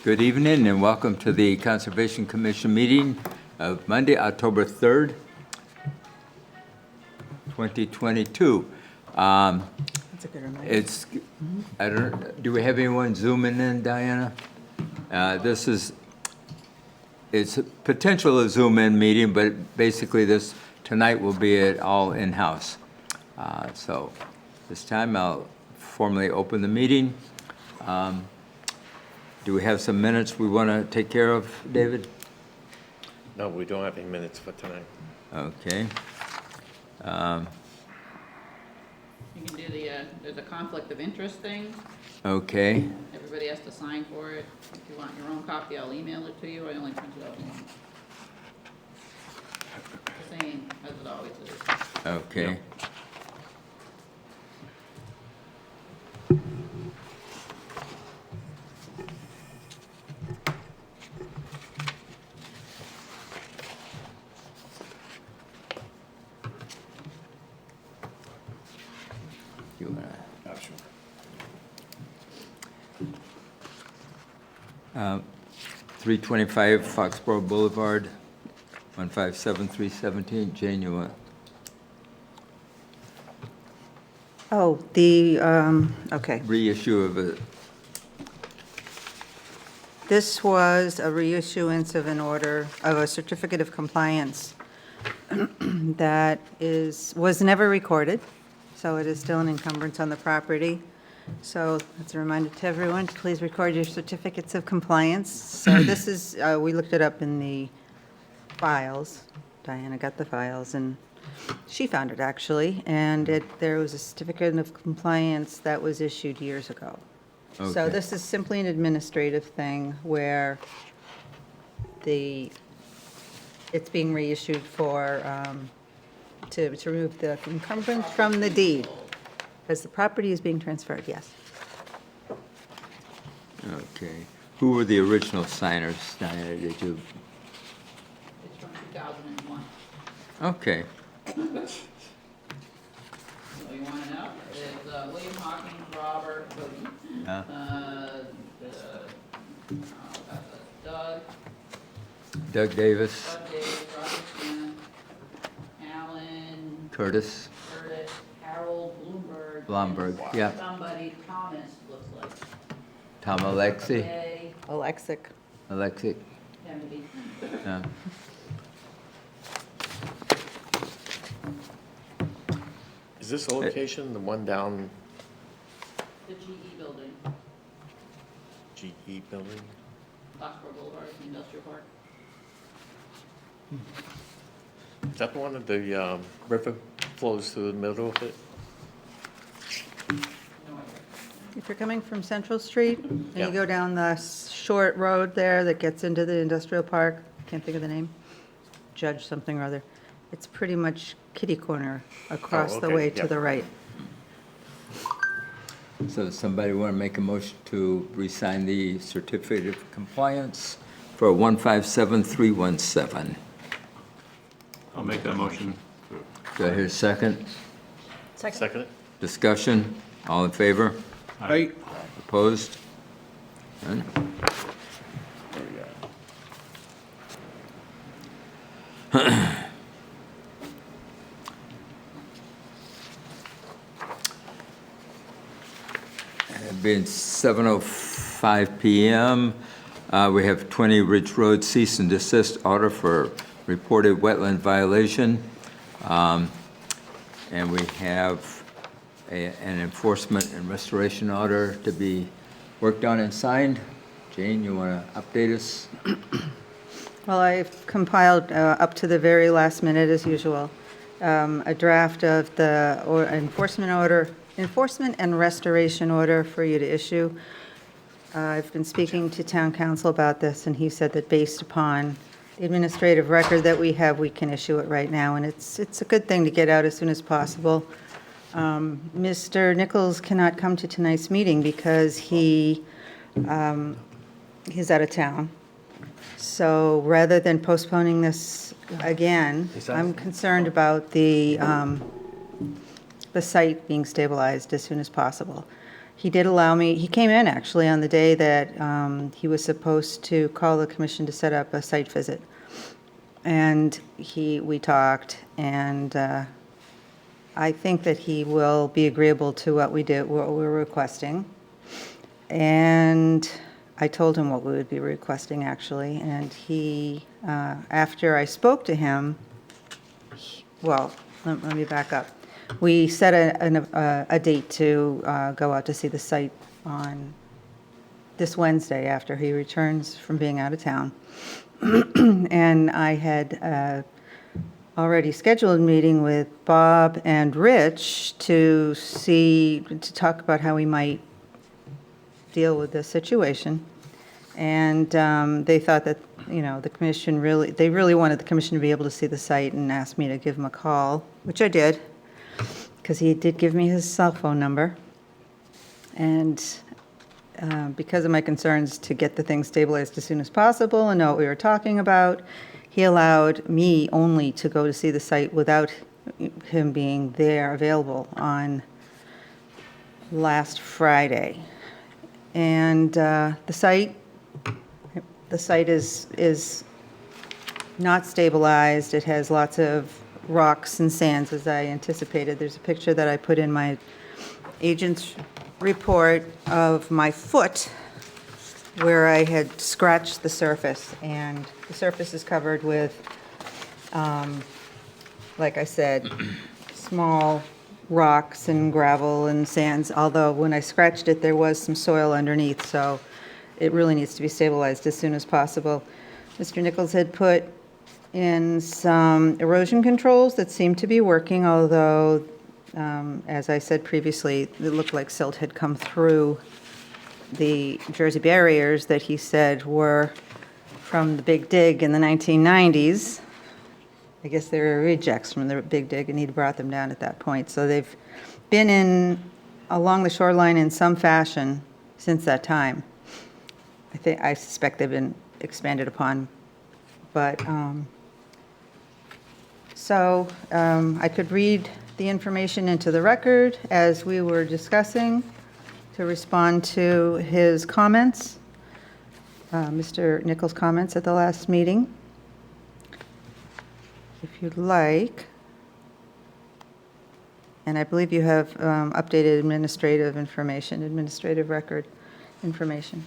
Good evening and welcome to the Conservation Commission meeting of Monday, October 3rd, 2022. That's a good reminder. Do we have anyone zooming in, Diana? It's a potential Zoom in meeting, but basically tonight will be it all in-house. So this time I'll formally open the meeting. Do we have some minutes we want to take care of, David? No, we don't have any minutes for tonight. Okay. You can do there's a conflict of interest thing. Okay. Everybody has to sign for it. If you want your own copy, I'll email it to you. I only print it out once. The same as it always is. Okay. You wanna? 325 Foxborough Boulevard, 157317. Jane, you want? Oh, okay. Reissue of a, This was a reissuance of an order, of a certificate of compliance that was never recorded, so it is still an encumbrance on the property. So it's a reminder to everyone, to please record your certificates of compliance. So this is, we looked it up in the files. Diana got the files, and she found it, actually. And there was a certificate of compliance that was issued years ago. So Okay. this is simply an administrative thing where it's being reissued for, to remove the encumbrance from the deed. Because the property is being transferred, yes. okay. Who were the original signers, Diana? Did you? It's from 2001. Okay. So you want to know? It's William Hawkins, Robert, Cody, Doug Davis, Dave, Robert Shannon, Alan, Curtis, Harold, Blomberg, yeah. Somebody, Thomas, looks like. Tom Alexi, Jay, Alexic. Kennedy. Is this the location, the one down The GE building, GE building? Foxborough Boulevard, Industrial Park. Is that the one that the river flows through the middle of it? No idea. If you're coming from Central Street, and Yeah. you go down the short road there that gets into the industrial park, can't think of the name, Judge something or other, it's pretty much kitty corner across the okay, way to yep. the right. So does somebody want to make a motion to re-sign the certificate of compliance for 157317? I'll make that motion. Do I hear a second? Second? Discussion? All in favor? Aye. Opposed? None? It being 7:05 PM, we have 20 Ridge Road cease and desist order for reported wetland violation. And we have an enforcement and restoration order to be worked on and signed. Jane, you want to update us? Well, I've compiled, up to the very last minute, as usual, a draft of the enforcement and restoration order for you to issue. I've been speaking to town council about this, and he said that based upon the administrative record that we have, we can issue it right now, and it's a good thing to get out as soon as possible. Mr. Nichols cannot come to tonight's meeting because he's out of town. So rather than postponing this again, I'm concerned about the site being stabilized as soon as possible. he did allow me, he came in actually on the day that he was supposed to call the commission to set up a site visit. And we talked, and I think that he will be agreeable to what we're requesting. And I told him what we would be requesting, actually, and he, after I spoke to him, well, let me back up. We set a date to go out to see the site on this Wednesday after he returns from being out of town. And I had already scheduled a meeting with Bob and Rich to talk about how we might deal with this situation. And they thought that, the commission they really wanted the commission to be able to see the site and asked me to give him a call, which I did, because he did give me his cell phone number. And because of my concerns to get the thing stabilized as soon as possible and know what we were talking about, he allowed me only to go to see the site without him being there available on last Friday. And the site is not stabilized. It has lots of rocks and sands, as I anticipated. There's a picture that I put in my agent's report of my foot where I had scratched the surface, and the surface is covered with, like I said, small rocks and gravel and sands, although when I scratched it, there was some soil underneath, so it really needs to be stabilized as soon as possible. Mr. Nichols had put in some erosion controls that seemed to be working, although, as I said previously, it looked like silt had come through the Jersey barriers that he said were from the Big Dig in the 1990s. I guess they were rejects from the Big Dig, and he'd brought them down at that point. So they've been along the shoreline in some fashion since that time. I suspect they've been expanded upon, but I could read the information into the record as we were discussing to respond to his comments, Mr. Nichols' comments at the last meeting. If you'd like. And I believe you have updated administrative record information.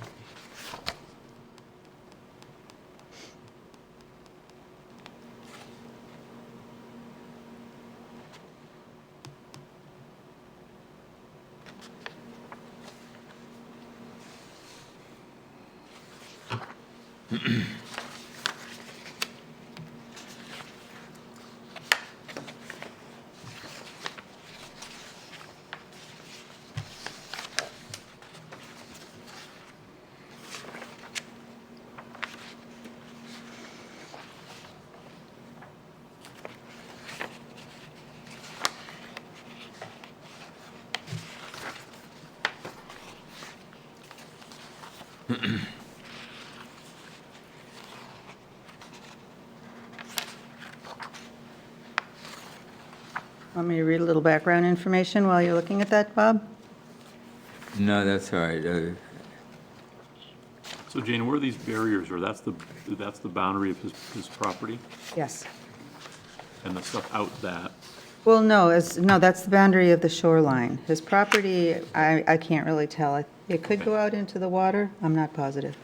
Want me to read a little background information while you're looking at that, Bob? No, that's all right. So Jane, where are these barriers, or that's the boundary of his property, Yes. and the stuff out that? Well, no, that's the boundary of the shoreline. His property, I can't really tell. It could go out into the water. I'm not positive.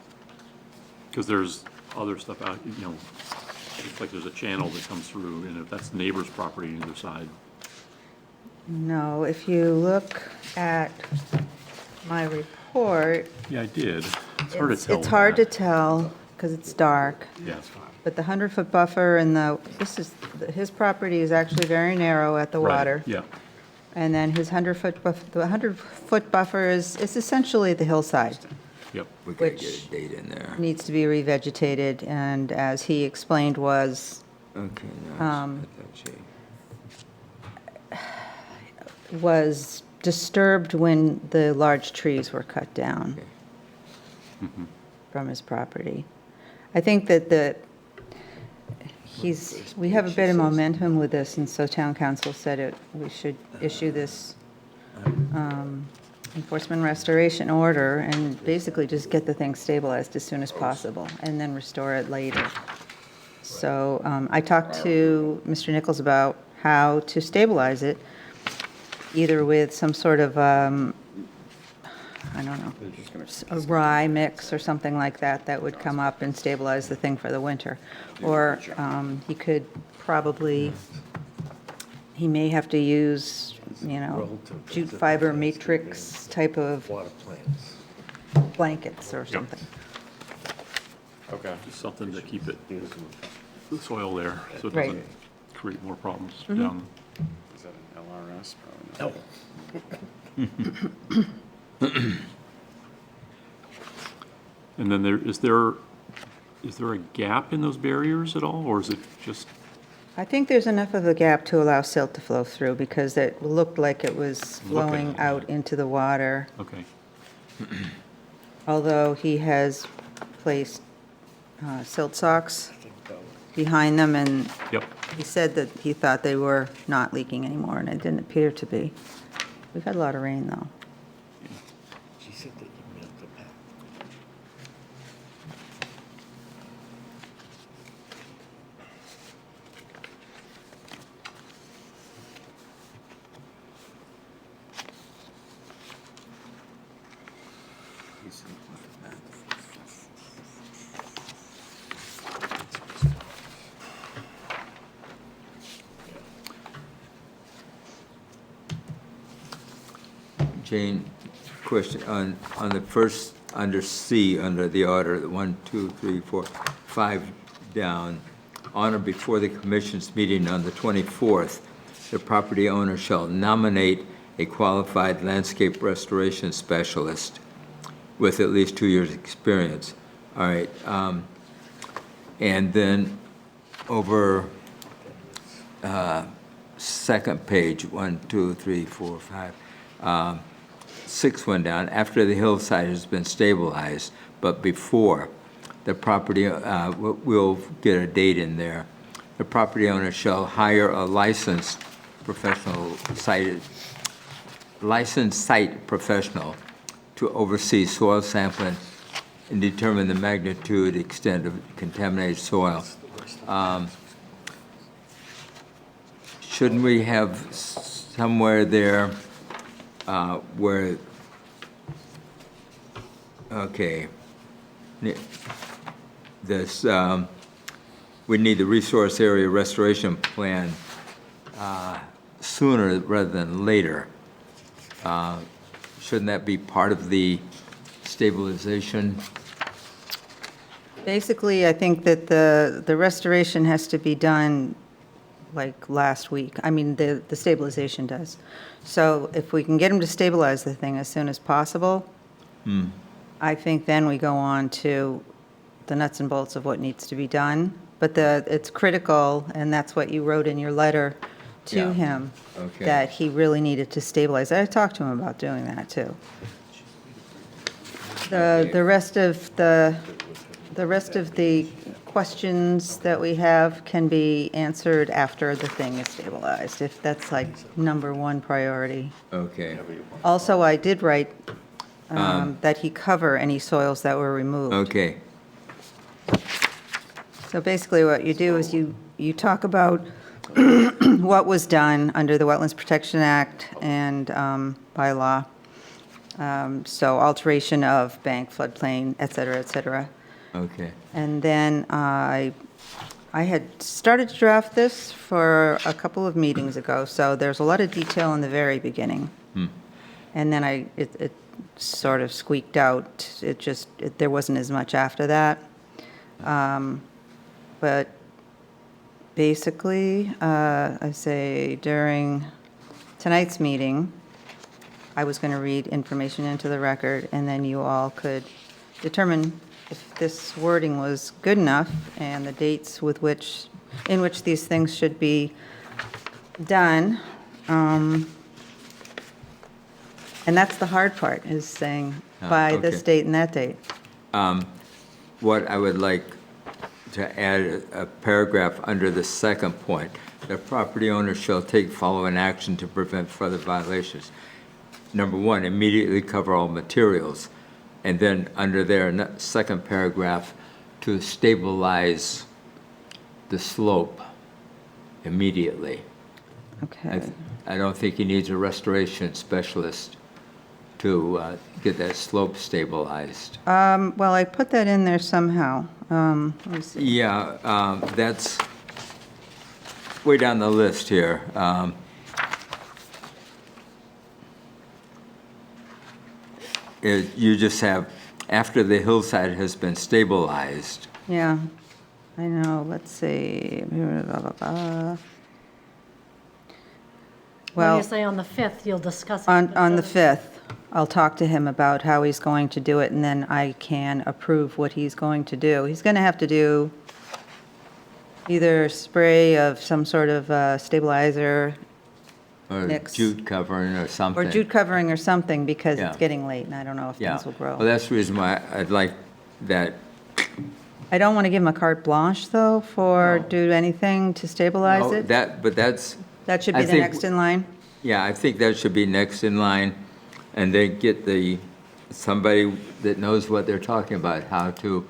Because there's other stuff out, it's like there's a channel that comes through, and if that's the neighbor's property on either side. No, if you look at my report, Yeah, I did. It's hard to tell. it's hard to that. tell because it's dark. Yeah. But the 100-foot buffer and his property is actually very narrow at the Right, water. yeah. And then his 100-foot buffer is essentially the hillside. Yep. We could get Which- a date in there. Needs to be revegetated, and as he explained was Okay, no, disturbed when the large trees were cut down from his property. I think that we have a bit of momentum with this, and so town council said we should issue this enforcement restoration order and basically just get the thing stabilized as soon as possible and then restore it later. So I talked to Mr. Nichols about how to stabilize it, either with some sort of, I don't know, a rye mix or something like that that would come up and stabilize the thing for the winter. Or he could probably, he may have to use, jute fiber matrix type of Water plants. blankets or something. Okay. Just something to keep it, the soil there, so it Right. doesn't create more problems down. Is that an LRS? Probably not. No. And then is there a gap in those barriers at all, or is it just, I think there's enough of a gap to allow silt to flow through because it looked like it was flowing Looking. out into the water. okay, Although he has placed silt socks behind them, and yep, he said that he thought they were not leaking anymore, and it didn't appear to be. We've had a lot of rain, though. She said that you meant the back. Jane, question on the first, under C, under the order, 1, 2, 3, 4, 5 down, on or before the commission's meeting on the 24th, the property owner shall nominate a qualified landscape restoration specialist with at least 2 years' experience. All right, and then over second page, 1, 2, 3, 4, 5, 6 one down, after the hillside has been stabilized, but before, the property, we'll get a date in there. The property owner shall hire a licensed site professional to oversee soil sampling and determine the magnitude, extent of contaminated soil. Shouldn't we have somewhere there where, okay, this, we need the resource area restoration plan sooner rather than later. Shouldn't that be part of the stabilization? Basically, I think that the restoration has to be done like last week. I mean, the stabilization does. So if we can get him to stabilize the thing as soon as possible, I think then we go on to the nuts and bolts of what needs to be done. But it's critical, and that's what you wrote in your letter to Yeah. him, Okay. that he really needed to stabilize. I talked to him about doing that, too. The rest of the questions that we have can be answered after the thing is stabilized, if that's like number one priority. Okay. Also, I did write that he cover any soils that were removed. Okay. So basically, what you do is you talk about what was done under the Wetlands Protection Act and bylaw. So alteration of bank, floodplain, et cetera, et cetera. Okay. And then I had started to draft this for a couple of meetings ago, so there's a lot of detail in the very beginning. And then it sort of squeaked out. There wasn't as much after that. But basically, I say during tonight's meeting, I was going to read information into the record, and then you all could determine if this wording was good enough and the dates in which these things should be done. And that's the hard part, is saying by this okay. date and that date. What I would like to add a paragraph under the second point, the property owner shall take following action to prevent further violations. number one, immediately cover all materials. And then under there, second paragraph, to stabilize the slope immediately. Okay. I don't think he needs a restoration specialist to get that slope stabilized. Well, I put that in there somehow. Let me see. Yeah, that's way down the list here. You just have, after the hillside has been stabilized. Yeah, I know, let's see. Blah, blah, blah. Well, Well, you say on the 5th, you'll discuss it. on the 5th, I'll talk to him about how he's going to do it, and then I can approve what he's going to do. He's going to have to do either spray of some sort of stabilizer Or Mix. jute covering or something. or jute covering or something, because Yeah. it's getting late, and I don't know if Yeah. things will grow. Well, that's the reason why I'd like that. I don't want to give him a carte blanche, though, for do anything to stabilize No, it. but that's, That should I be the think- next in line. yeah, I think that should be next in line. And then get somebody that knows what they're talking about, how to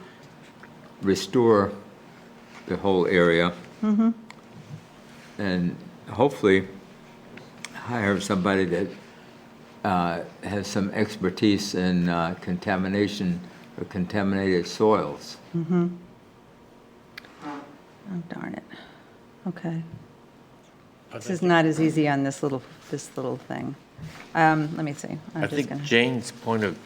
restore the whole area. Mm-hmm. And hopefully hire somebody that has some expertise in contamination or contaminated soils. Oh, darn it. Okay. This is not as easy on this little thing. Let me see. I'm I just think gonna. Jane's point of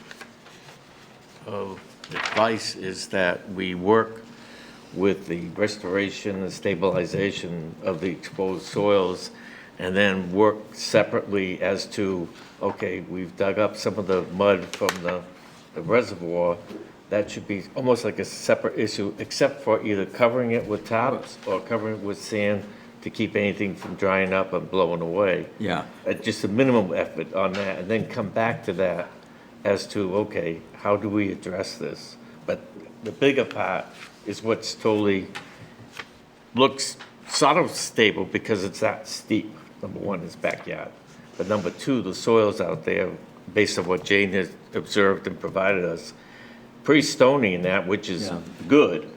advice is that we work with the restoration and stabilization of the exposed soils, and then work separately as to, okay, we've dug up some of the mud from the reservoir. That should be almost like a separate issue, except for either covering it with tops or covering it with sand to keep anything from drying up and blowing away. Yeah. Just a minimum effort on that, and then come back to that as to, okay, how do we address this? But the bigger part is what's totally, looks sort of stable because it's that steep. Number one, his backyard. But number two, the soils out there, based on what Jane has observed and provided us, pretty stony in that, which is Yeah. good,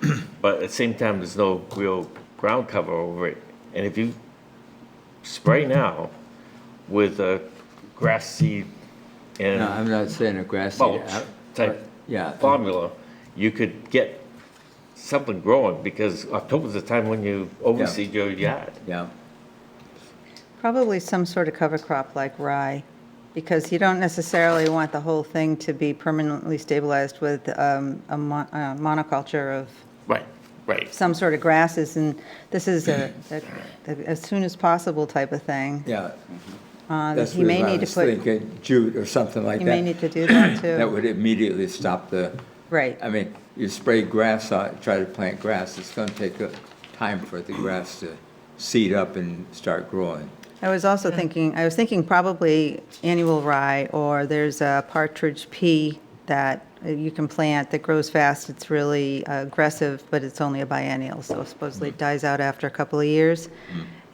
but at the same time, there's no real ground cover over it. And if you spray now with a grass seed and No, I'm not saying a grassy. mulch type Yeah. formula, you could get something growing, because October's the time when you overseed your yard. Yeah. Probably some sort of cover crop like rye, because you don't necessarily want the whole thing to be permanently stabilized with a monoculture of Right. some sort of grasses, and this is a as soon as possible type of thing. Yeah. That That's he may what I need to was put, thinking, jute or something like he that. may need to do that That too. would immediately stop Right, I mean, you spray grass on, try to plant grass, it's gonna take time for the grass to seed up and start growing. I was also thinking, probably annual rye, or there's a partridge pea that you can plant that grows fast. It's really aggressive, but it's only a biennial, so supposedly it dies out after a couple of years.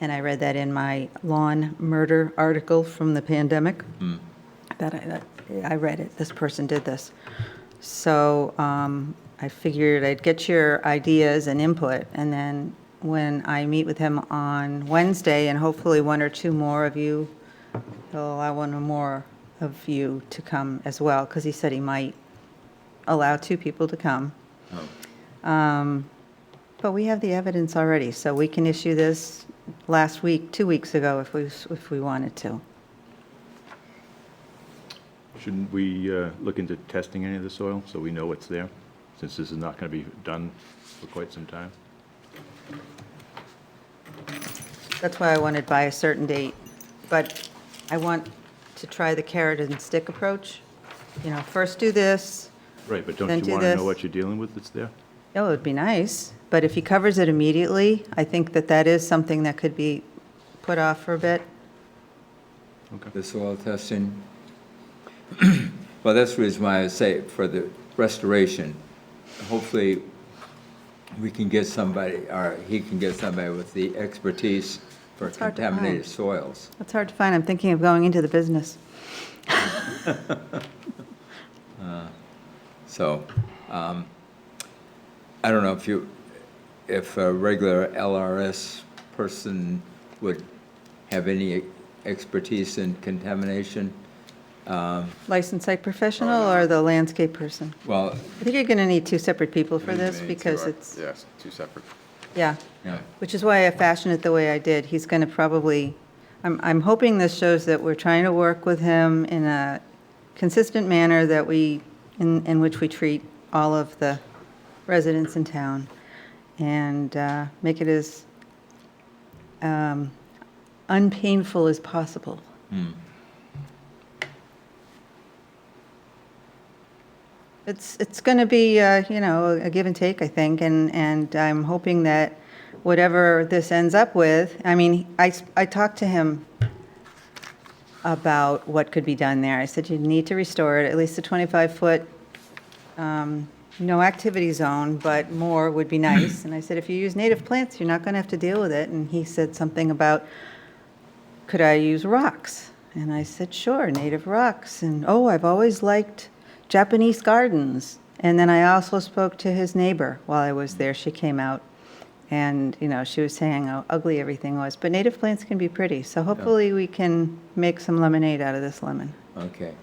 And I read that in my lawn murder article from the pandemic. That I read it, this person did this. So I figured I'd get your ideas and input, and then when I meet with him on Wednesday, and hopefully one or two more of you, he'll allow one or more of you to come as well, because he said he might allow two people to come. But we have the evidence already, so we can issue this last week, 2 weeks ago, if we wanted to. Shouldn't we look into testing any of the soil so we know what's there, since this is not going to be done for quite some time? That's why I wanted by a certain date, but I want to try the carrot and stick approach. You know, first do this. Right, but don't Then you do want to this. know what you're dealing with that's there? Oh, it'd be nice, but if he covers it immediately, I think that is something that could be put off for a bit. The soil testing. Well, that's the reason why I say for the restoration, hopefully we can get somebody, or he can get somebody with the expertise for It's hard to find. contaminated soils. It's hard to find. I'm thinking of going into the business. So, I don't know if a regular LRS person would have any expertise in contamination. Licensed site professional or the landscape person? Well, I think you're going to need two separate people for this because it's, Yes, two separate. yeah, yeah, which is why I fashioned it the way I did. He's going to probably, I'm hoping this shows that we're trying to work with him in a consistent manner that in which we treat all of the residents in town and make it as unpainful as possible. It's going to be, a give and take, I think, and I'm hoping that whatever this ends up with, I mean, I talked to him about what could be done there. I said, you need to restore it, at least a 25-foot, no activity zone, but more would be nice. And I said, if you use native plants, you're not going to have to deal with it. And he said something about, could I use rocks? And I said, sure, native rocks. And, oh, I've always liked Japanese gardens. And then I also spoke to his neighbor while I was there. She came out and, she was saying how ugly everything was. But native plants can be pretty. So hopefully we can make some lemonade out of this lemon. okay.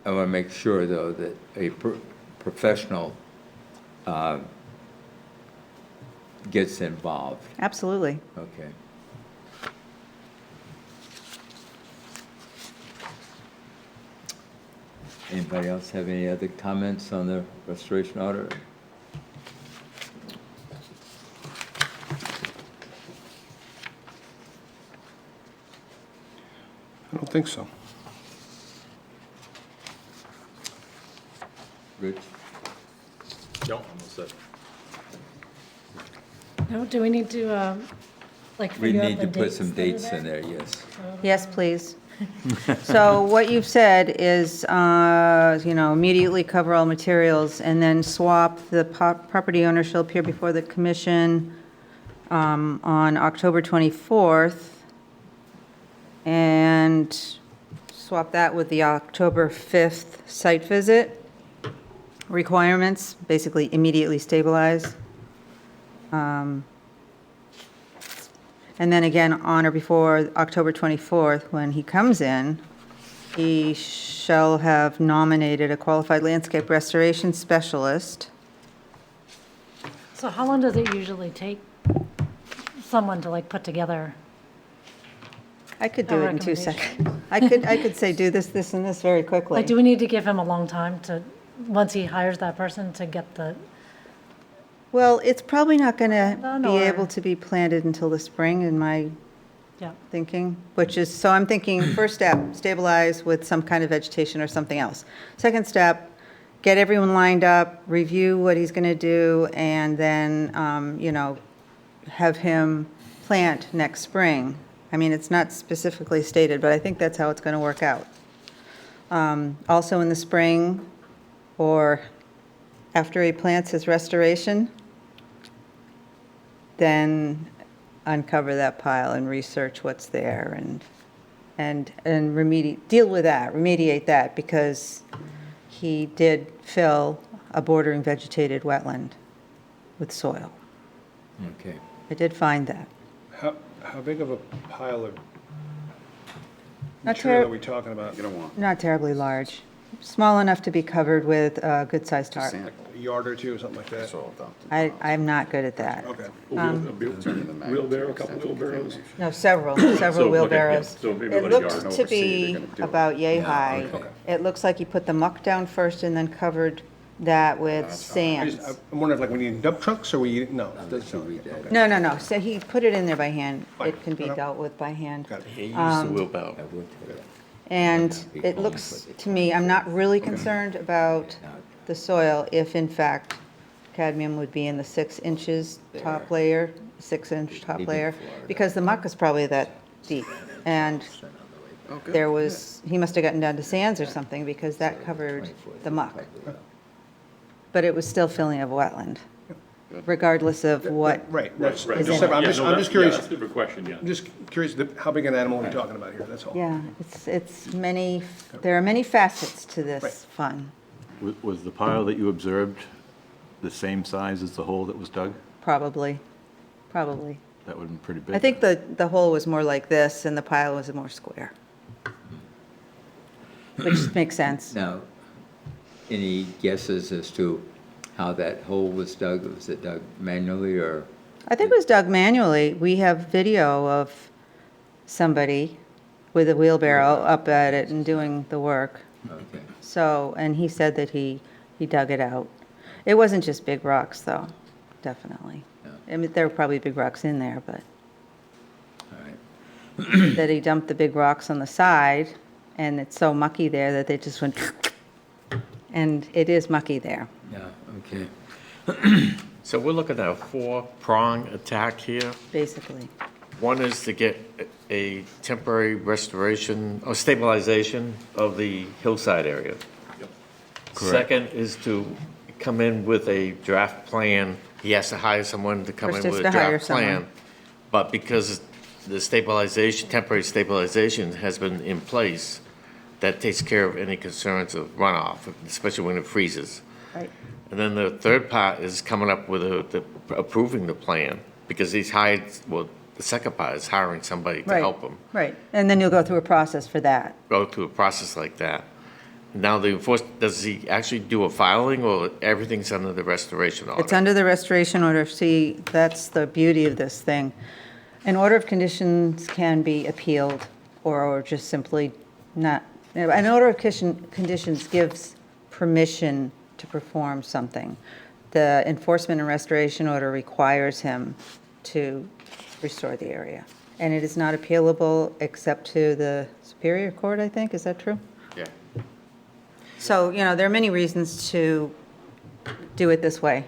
I want to make sure, though, that a professional gets involved. Absolutely. Okay. Anybody else have any other comments on the restoration order? I don't think so. Rich? No, almost set. No, do we need to, We figure out need the to put dates some that are dates in there? there, yes. Yes, please. So what you've said is, immediately cover all materials and then swap the property owner shall appear before the commission on October 24th and swap that with the October 5th site visit. Requirements, basically immediately stabilize. And then again, on or before October 24th, when he comes in, he shall have nominated a qualified landscape restoration specialist. So how long does it usually take someone to put together? I could do A it in 2 recommendation. seconds. I could say, do this, this, and this very quickly. Do we need to give him a long time once he hires that person to get the, Well, it's probably not going to Done be or- able to be planted until the spring, in my yeah, thinking, so I'm thinking, first step, stabilize with some kind of vegetation or something else. Second step, get everyone lined up, review what he's going to do, and then, have him plant next spring. I mean, it's not specifically stated, but I think that's how it's going to work out. Also in the spring, or after he plants his restoration, then uncover that pile and research what's there and remediate that, because he did fill a bordering vegetated wetland with soil. Okay. I did find that. How big of a pile of Not material ter- are we talking about? You're gonna want Not terribly large, small enough to be covered with a good-sized tarp. sand, A yard or two, something like that? soil dumped. I'm not good at that. Okay. Wheelbarrow, a couple wheelbarrows. No, several So, okay, yeah, wheelbarrows. so maybe It like a looked yard. to Oversee, be they're gonna do it. about yay high. okay. It looks like he put the muck down first and then covered that with sand. I'm wondering if we need dump trucks or no? Let's read that. No, so he put it in there by hand. Fine. It can be Okay. dealt with by hand. Got it. He used the wheelbarrow. I will tell you. And it looks to me, I'm not really concerned about the soil if in fact cadmium would be in the 6 inches top layer, 6-inch top layer, because the muck is probably that deep. And there was, he must have gotten down to sands or something, because that covered the muck. But it was still filling of wetland. regardless of what. Right, that's, Right, I'm no, just yeah, no, I'm that's- just curious, Yeah, that's a good question, yeah. I'm just curious, how big an animal are we talking about here, that's all. Yeah, it's many, there are many facets to Right. this fun, Was the pile that you observed the same size as the hole that was dug? probably. That would have been pretty big. I think the hole was more like this and the pile was more square. Which makes sense. Now, any guesses as to how that hole was dug? Was it dug manually or? I think it was dug manually. We have video of somebody with a wheelbarrow up at it and doing the work. Okay. So, and he said that he dug it out. It wasn't just big rocks, though, definitely. Yeah. I mean, there were probably big rocks in there, but All right. that he dumped the big rocks on the side, and it's so mucky there that they just went, and it is mucky there. Yeah, okay. So we're looking at a four-prong attack here. Basically. One is to get a temporary restoration or stabilization of the hillside area. Second is to come in with a draft plan. He has to hire someone to come in First is with to a hire draft plan. someone. But because the stabilization, temporary stabilization has been in place, that takes care of any concerns of runoff, especially when it freezes. Right. And then the third part is coming up with approving the plan, because he's hired, well, the second part is hiring somebody to Right. help him Right. And then you'll go through a process for that. go through a process like that. Now, does he actually do a filing, or everything's under the restoration order? It's under the restoration order. See, that's the beauty of this thing. An order of conditions can be appealed or just simply not. An order of conditions gives permission to perform something. The enforcement and restoration order requires him to restore the area. And it is not appealable except to the Superior Court, I think. Is that true? Yeah. So, there are many reasons to do it this way,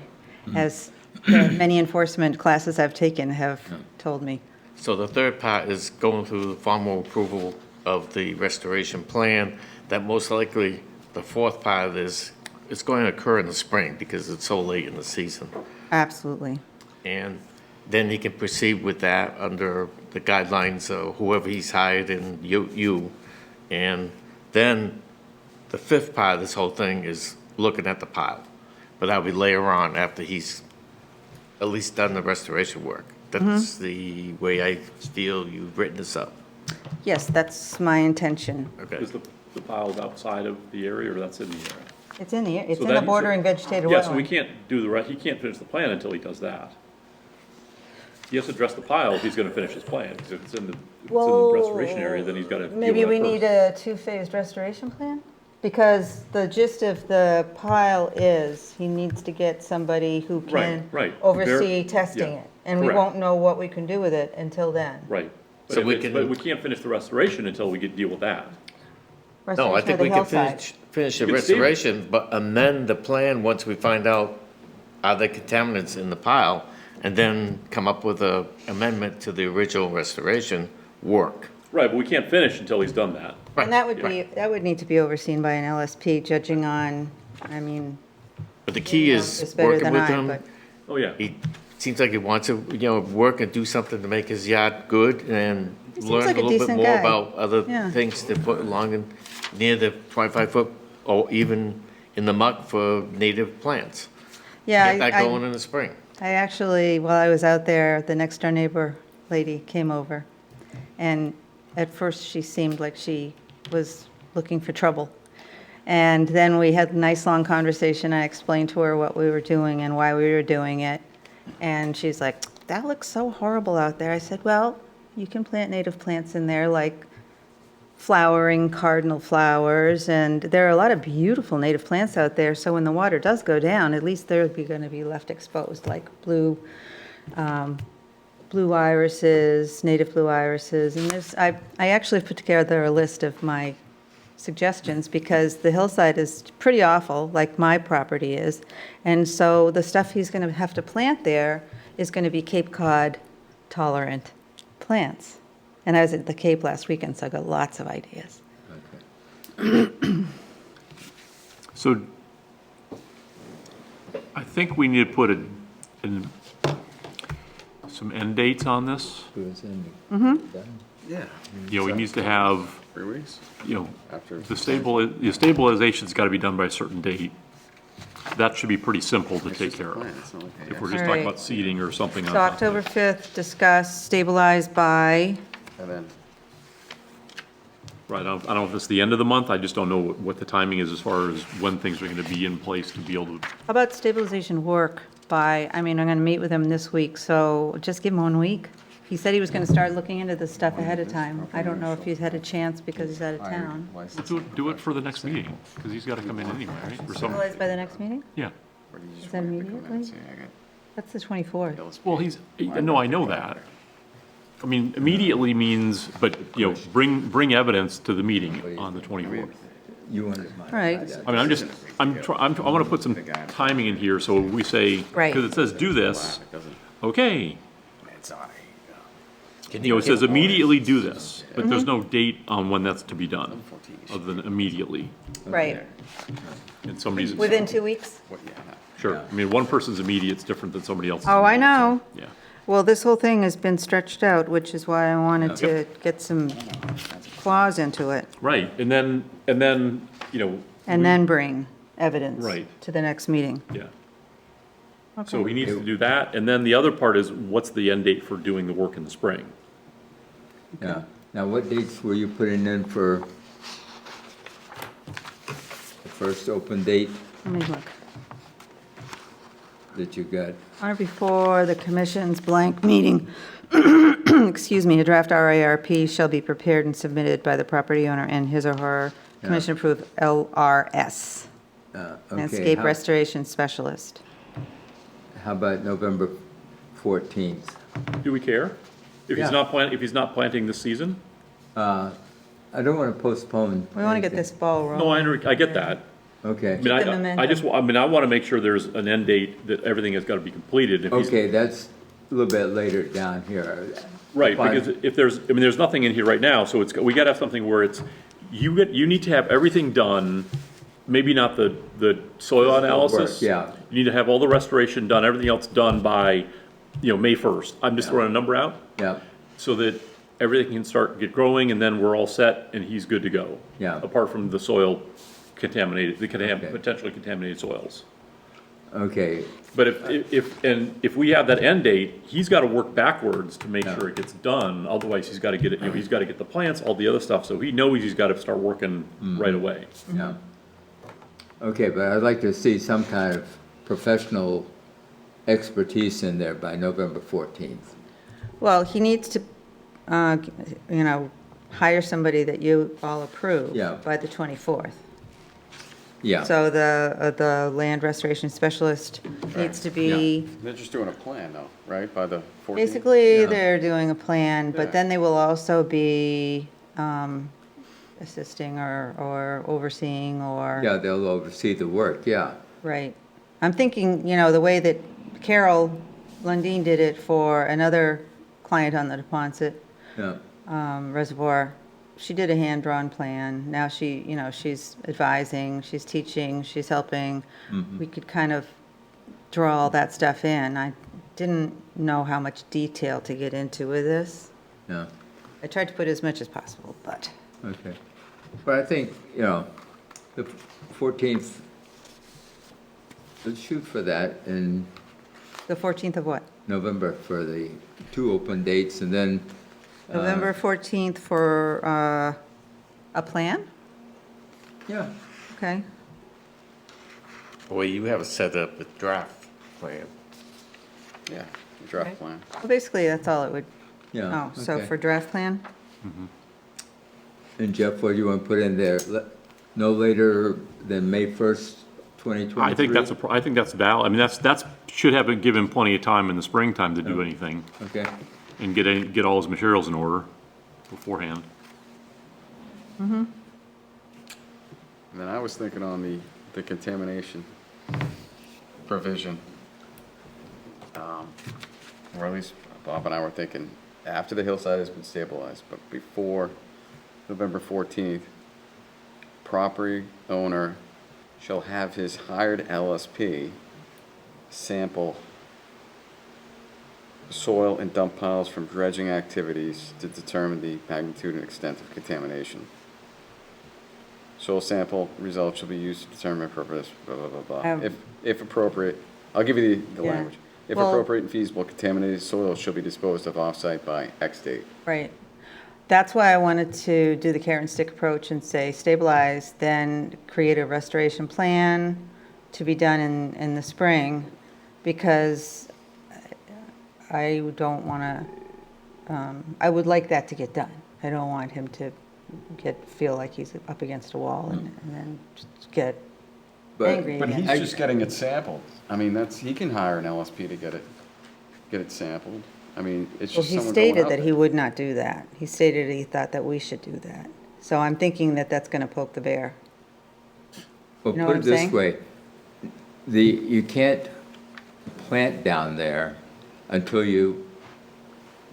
as the many enforcement classes I've taken have told me. So the third part is going through the formal approval of the restoration plan, that most likely, the fourth part is, it's going to occur in the spring because it's so late in the season. Absolutely. And then he can proceed with that under the guidelines of whoever he's hired and you. And then the fifth part of this whole thing is looking at the pile. But that'll be later on after he's at least done the restoration work. That's the way I feel you've written this up. Yes, that's my intention. Okay. Is the pile's outside of the area, or that's in the area? It's in So the that- bordering vegetated Yeah, so we wetland. can't do he can't finish the plan until he does that. He has to address the pile if he's gonna finish his plan, because if it's in the restoration area, then he's gotta deal with Maybe that we first. need a two-phased restoration plan? Because the gist of the pile is, he needs to get somebody who can right. oversee Ver- testing yeah, it. And we correct. won't know what we can do with it until then. Right. So But we if can- but we can't finish the restoration until we deal with that. No, I Restoration of think the we can hillside. finish the You can save it. restoration, but amend the plan once we find out are there contaminants in the pile, and then come up with a amendment to the original restoration work. Right, but we can't finish until he's done that. And that would Right. that would need to be overseen by an LSP, judging on, But the key it's is better working than with I, him. but. Oh, yeah. He seems like he wants to, work and do something to make his yard good and He seems learn like a a little bit decent more guy. about other Yeah. things to put along in, near the 25-foot, or even in the muck for native plants. Yeah, Get that going in the spring. I actually, while I was out there, the next door neighbor lady came over. And at first, she seemed like she was looking for trouble. And then we had a nice, long conversation. I explained to her what we were doing and why we were doing it. And she's like, that looks so horrible out there. I said, well, you can plant native plants in there, like flowering cardinal flowers. And there are a lot of beautiful native plants out there. So when the water does go down, at least they're going to be left exposed, like blue irises, native blue irises. And I actually put together a list of my suggestions, because the hillside is pretty awful, like my property is. And so the stuff he's going to have to plant there is going to be Cape Cod tolerant plants. And I was at the Cape last weekend, so I got lots of ideas. So I think we need to put And some end dates on this. Yeah. You know, he needs to have, 3 weeks you know, after. the stabilization's got to be done by a certain date. That should be pretty simple to It's take just a care plan, of. it's not like a- If we're just All talking right. about seating or something. So October 5th, discuss, stabilize by, And then, Right, I don't know if it's the end of the month, I just don't know what the timing is as far as when things are going to be in place to be able to, how about stabilization work by, I mean, I'm going to meet with him this week, so just give him 1 week. He said he was going to start looking into this stuff ahead of time. I don't know if he's had a chance because he's out of town. do it for the next meeting, because he's got to come in anyway, right? Or something. Stabilize by the next meeting? Yeah, or do you just Is that want him to come in and immediately? say, I got That's the 24th. LSP? well, no, I know that. I mean, immediately means, but, you know, bring evidence to the meeting on the 24th. You wanted mine. All right. I mean, I want to put some timing in here, so we say, Right. because it says do this, It doesn't, okay. it's all right. You know, it says immediately do this, but there's no date on when that's to be done, other than immediately. Right. And somebody's, Within 2 weeks? What, yeah, sure, I mean, one person's immediate's different than somebody else's. Oh, I know. Yeah, Well, this whole thing has been stretched out, which is why I wanted to get some clause into it, right, and then, you know. and then bring evidence Right. to the next meeting. Yeah. So he needs to do that, and then the other part is, what's the end date for doing the work in the spring? Yeah. Now, what dates were you putting in for the first open date Let me look. that you got? On or before the commission's blank meeting, excuse me, a draft RARP shall be prepared and submitted by the property owner and his or her commission-approved LRS, Okay, landscape restoration specialist. how about November 14th? Do we care? If Yeah. if he's not planting this season? I don't want to postpone. We want to get anything. this ball rolling. No, I get that. Okay, I mean, the I momentum. just, I mean, I want to make sure there's an end date that everything has got to be completed. If he's- okay, that's a little bit later down here. Right, Fine. because if there's, I mean, there's nothing in here right now, so we got to have something where it's, you need to have everything done, maybe not the soil analysis. yeah. You need to have all the restoration done, everything else done by, you know, May 1st. I'm just throwing a number out, Yeah, so that everything can start, get growing, and then we're all set, and he's good to go. Yeah. Apart from the soil contaminated, Okay. potentially contaminated soils. okay, But if we have that end date, he's got to work backwards to make sure it gets done. Otherwise, he's got to get it, you know, he's got to get the plants, all the other stuff, so he knows he's got to start working right away. yeah. Okay, but I'd like to see some kind of professional expertise in there by November 14th. Well, he needs to, you know, hire somebody that you all approve Yeah. by the 24th. Yeah, So the land restoration specialist needs to be, They're just doing a plan though, right, by the 14th? basically, Yeah. they're doing a plan, Yeah. but then they will also be assisting or overseeing or. yeah, they'll oversee the work, yeah. Right. I'm thinking, you know, the way that Carol Lundin did it for another client on the Deposit Yeah, Reservoir, she did a hand-drawn plan. Now she, you know, she's advising, she's teaching, she's helping. We could kind of draw all that stuff in. I didn't know how much detail to get into with this. yeah, I tried to put as much as possible, but. okay. But I think, you know, the 14th, let's shoot for that in The 14th of what? November for the 2 open dates, and then, November 14th for a plan? yeah, Okay. Well, you have a set up a draft plan. Yeah, the draft plan. Well, basically, that's all it would, yeah. oh, so okay. for draft plan? And Jeff, what do you want to put in there? No later than May 1st, 2023? I think that's valid. I mean, that's should have been given plenty of time in the springtime to do anything Okay, and get all his materials in order beforehand. And then I was thinking on the contamination provision. Or at least Bob and I were thinking, after the hillside has been stabilized, but before November 14th, property owner shall have his hired LSP sample soil and dump piles from dredging activities to determine the magnitude and extent of contamination. Soil sample results shall be used to determine purpose, blah, blah, blah, blah. If appropriate, I'll give you the Yeah. language. If Well- appropriate and feasible, contaminated soil shall be disposed of off-site by X date. Right. That's why I wanted to do the carrot and stick approach and say stabilize, then create a restoration plan to be done in the spring, because I don't want to, I would like that to get done. I don't want him to feel like he's up against a wall and then just get But- angry But again. he's just getting it sampled. I mean, he can hire an LSP to get it sampled. I mean, it's Well, just he someone going stated out that there. he would not do that. He stated he thought that we should do that. So I'm thinking that that's going to poke the bear. Well, You know put what it I'm this saying? way, you can't plant down there until you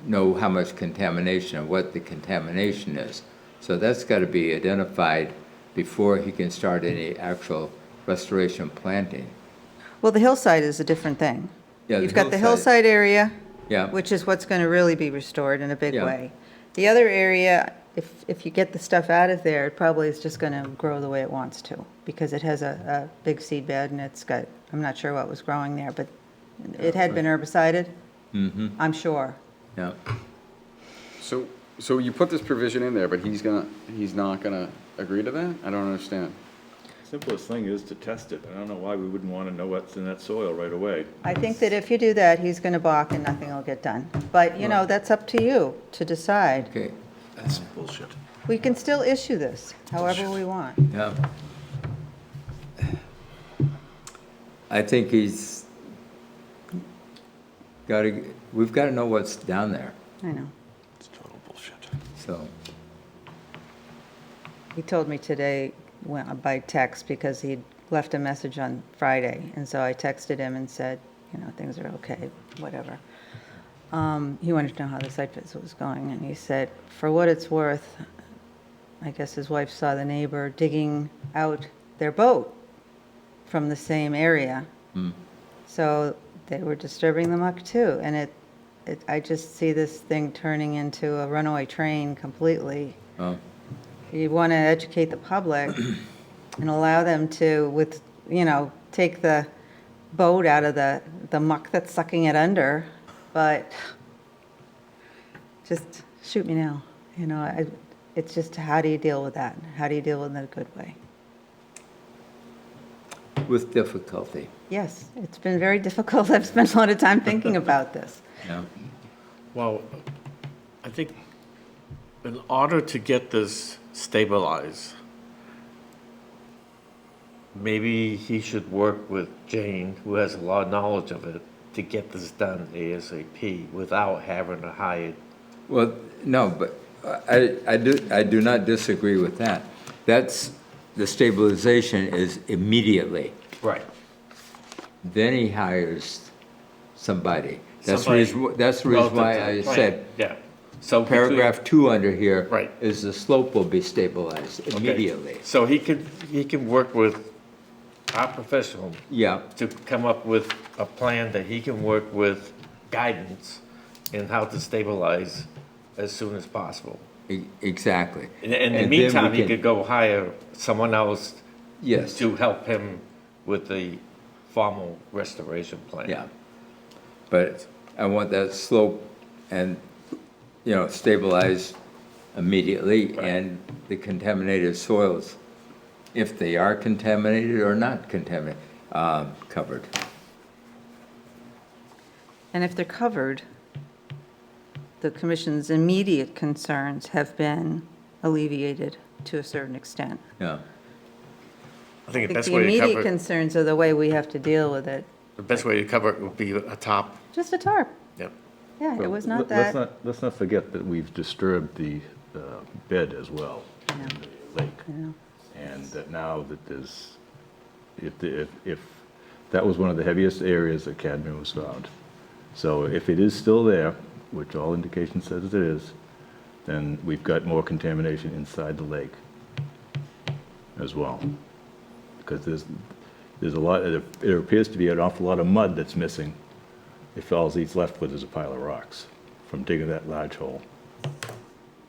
know how much contamination and what the contamination is. So that's got to be identified before he can start any actual restoration planting. Well, the hillside is a different thing. Yeah, the You've got the hillside- hillside area, Yeah. which is what's going to really be restored in a big Yeah. way. The other area, if you get the stuff out of there, it probably is just going to grow the way it wants to, because it has a big seed bed and it's got, I'm not sure what was growing there, but it had been herbicided, I'm sure. Yeah. So you put this provision in there, but he's not gonna agree to that? I don't understand. Simplest thing is to test it. I don't know why we wouldn't want to know what's in that soil right away. I think that if you do that, he's going to balk and nothing will get done. But, you know, that's up to you to decide. Okay, That's bullshit. We can still issue this however we want. yeah. I think we've got to know what's down there, I know. It's total bullshit. so. He told me today by text because he'd left a message on Friday. And so I texted him and said, you know, things are okay, whatever. He wanted to know how the site visit was going. And he said, for what it's worth, I guess his wife saw the neighbor digging out their boat from the same area. So they were disturbing the muck too. And I just see this thing turning into a runaway train completely. Oh. You want to educate the public and allow them to, take the boat out of the muck that's sucking it under, but just shoot me now. It's just, how do you deal with that? How do you deal with it in a good way? With difficulty, Yes, it's been very difficult. I've spent a lot of time thinking about this. yeah. Well, I think in order to get this stabilized, maybe he should work with Jane, who has a lot of knowledge of it, to get this done ASAP without having to hire. Well, no, but I do not disagree with that. The stabilization is immediately. Right. Then he hires somebody. That's the reason why I said Yeah. So paragraph 2 under here. Right. Is the slope will be stabilized Okay. immediately. So he can work with our professional Yeah, to come up with a plan that he can work with guidance in how to stabilize as soon as possible. exactly. In the And then meantime, we he can- could go hire someone else Yes, to help him with the formal restoration plan. yeah. But I want that slope and, stabilized immediately, Right. and the contaminated soils, if they are contaminated or not contaminated, covered. And if they're covered, the commission's immediate concerns have been alleviated to a certain extent. Yeah, I think I the think best the way to immediate cover, concerns are the way we have to deal with it. the best way to cover it would be a top, Just a tarp. yep. Yeah, it Well, was not let's that. Let's not forget that we've disturbed the bed as well, No, lake. no. And that now that there's, if that was one of the heaviest areas that cadmium was found. So if it is still there, which all indication says it is, then we've got more contamination inside the lake as well. Because there's a lot, it appears to be an awful lot of mud that's missing if all he's left with is a pile of rocks from digging that large hole.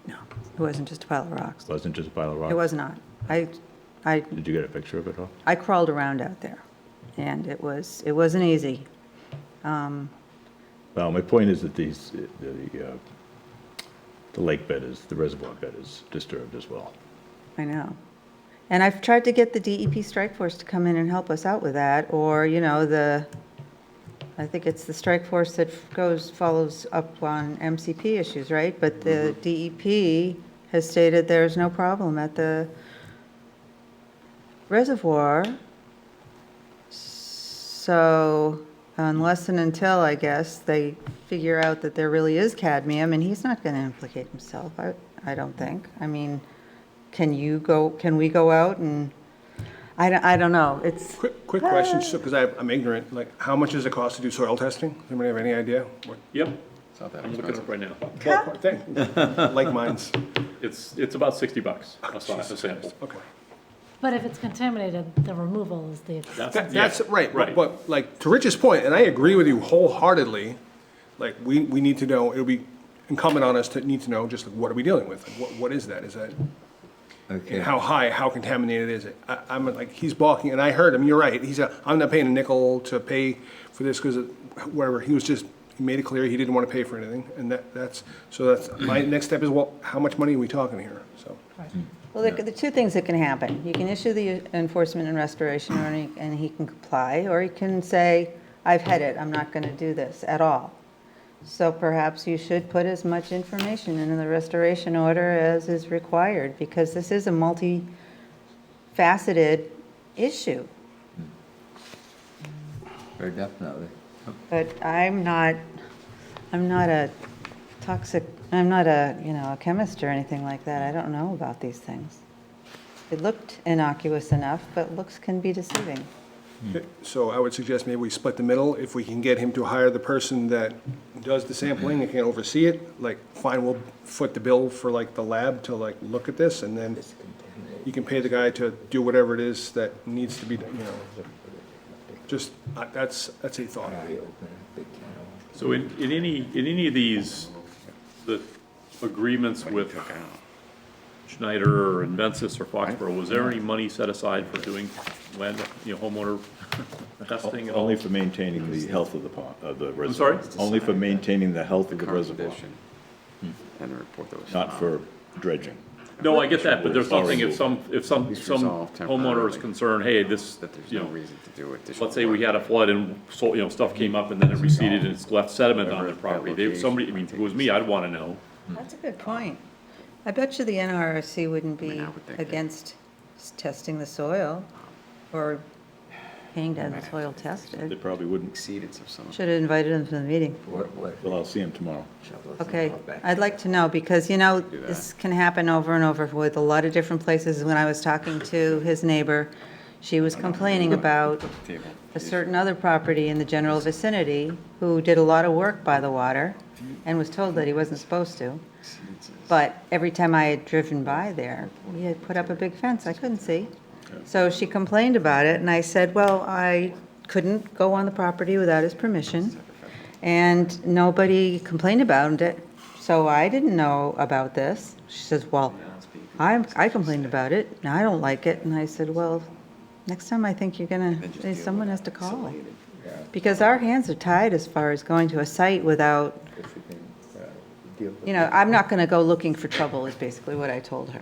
No, it wasn't just a pile of rocks. Wasn't just a pile of rocks? It was not. Did you get a picture of it all? I crawled around out there, and it wasn't easy. Well, my point is that the lake bed the reservoir bed is disturbed as well. I know. And I've tried to get the DEP strike force to come in and help us out with that, or, I think it's the strike force that follows up on MCP issues, right? But the DEP has stated there's no problem at the reservoir. So unless and until, I guess, they figure out that there really is cadmium, and he's not going to implicate himself, I don't think. I mean, can we go out and, I don't know, it's. Quick question, just because I'm ignorant, like, how much does it cost to do soil testing? Does anybody have any idea? Yep, It's not that I'm looking it expensive. up right now. Ballpark thing? Like mines. It's about $60 a sample. Okay. But if it's contaminated, the removal is the, That's right, right. but like, to Rich's point, and I agree with you wholeheartedly, like, we need to know, it'll be incumbent on us to need to know, just like, what are we dealing with? Like, what is that? Is that, Okay. and how contaminated is it? I'm like, he's balking, and I heard him, you're right, I'm not paying a nickel to pay for this, because whatever, he made it clear he didn't want to pay for anything, and that's, my next step is, well, how much money are we talking here, so. Well, the two things that can happen. You can issue the enforcement and restoration order, and he can comply, or he can say, I've had it, I'm not going to do this at all. So perhaps you should put as much information in the restoration order as is required, because this is a multifaceted issue. Very definitely. But I'm not a toxic, I'm not a chemist or anything like that. I don't know about these things. It looked innocuous enough, but looks can be deceiving. So I would suggest maybe we split the middle. If we can get him to hire the person that does the sampling and can oversee it, like, fine, we'll foot the bill for like the lab to like look at this, and then you can pay the guy to do whatever it is that needs to be, just, that's a thought. So in any of these, the agreements with Schneider or Invencis or Foxborough, was there any money set aside for doing land, homeowner testing at all? Only for maintaining the health of the pond, of the reservoir. sorry? Only for maintaining the health of the Current reservoir, condition, and the report that was. not for dredging. No, I get that, but there's something, if some Least resolved homeowner is temporarily. concerned, hey, this, That there's no reason to do additional. let's say we had a flood and stuff came up and then it receded and it's left sediment on their property. Somebody, if it was me, I'd want to know. That's a good point. I bet you the NRC wouldn't be I would think that- against testing the soil or paying to have the soil They tested. probably wouldn't. Exceedance of some. Should have invited them to the meeting. Well, I'll see him tomorrow. Okay, I'd like to know, because, this can happen over and over with a lot of different places. When I was talking to his neighbor, she was complaining about Table. a certain other property in the general vicinity who did a lot of work by the water and was told that he wasn't supposed to. But every time I had driven by there, he had put up a big fence I couldn't see. So she complained about it, and I said, well, I couldn't go on the property without his permission, and nobody complained about it, so I didn't know about this. She says, well, I complained about it, and I don't like it, and I said, well, next time I think someone has to call. Because our hands are tied as far as going to a site without, I'm not gonna go looking for trouble, is basically what I told her.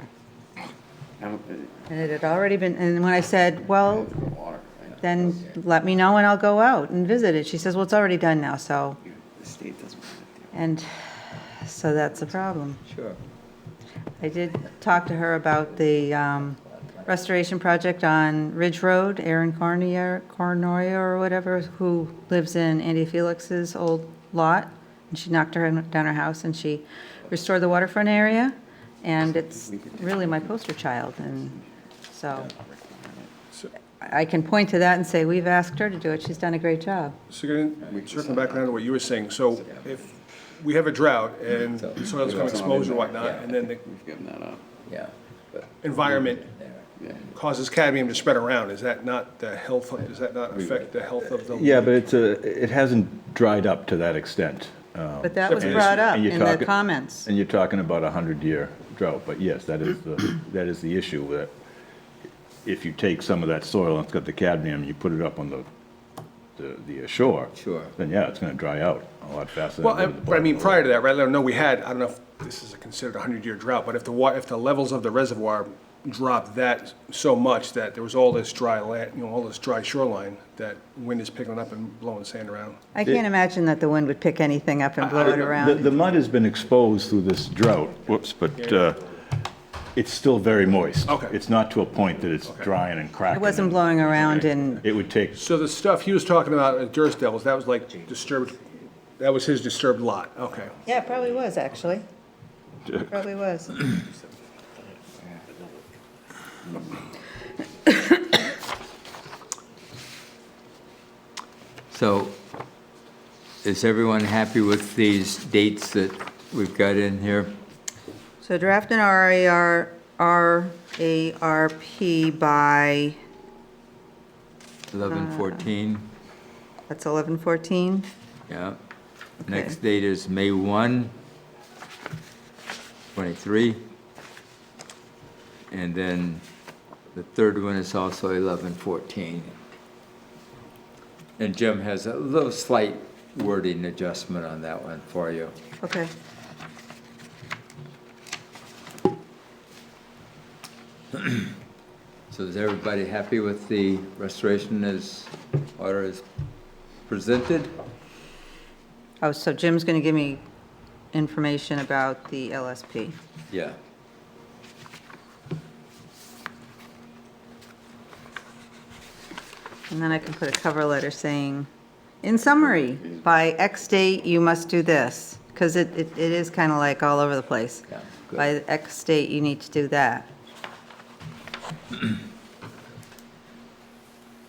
And it had already been, and when I said, well, Water, right? then let me know and I'll go out and visit it. She says, well, it's already done now, so, The state doesn't want it. and so that's a problem. Sure. I did talk to her about the restoration project on Ridge Road, Aaron Cornoyer or whatever, who lives in Andy Felix's old lot. And she knocked down her house and she restored the waterfront area. And it's really my poster child, and so I can point to that and say, we've asked her to do it, she's done a great job. So circling back around to what you were saying, so if we have a drought and the soil's become exposed or whatnot, and then the We've given that up. Yeah. But environment Yeah. causes cadmium to spread around, is that not the health, does that not affect the health of the? Yeah, but it hasn't dried up to that extent. But that was And brought it's- up and you're in the talking- comments. And you're talking about a 100-year drought, but yes, that is the issue, that if you take some of that soil and it's got the cadmium, you put it up on the shore. Sure. Then, yeah, it's gonna dry out a lot faster than. Well, it would at the but I mean, bottom. prior to that, right, I don't know, we had, I don't know if this is considered a 100-year drought, but if the levels of the reservoir dropped that so much that there was all this dry land, you know, all this dry shoreline, that wind is picking up and blowing sand around. I can't imagine that the wind would pick anything up and blow it The around. mud has been exposed through this drought, but it's still very moist. Okay. It's not to a point that it's drying and cracking. It wasn't blowing around in, It would take, So the stuff he was talking about at Durst Devils, that was like disturbed, that was his disturbed lot, okay. yeah, it probably was, actually. It probably was. So is everyone happy with these dates that we've got in here? So draft an RARP by, 11/14, that's 11/14? yeah. Next date is May 1, 23. And then the third one is also 11/14. And Jim has a little slight wording adjustment on that one for you. Okay. So is everybody happy with the restoration as order is presented? Oh, so Jim's going to give me information about the LSP. Yeah. And then I can put a cover letter saying, in summary, by X date, you must do this. Because it is kind of like all over the place. Yeah, good. By X date, you need to do that.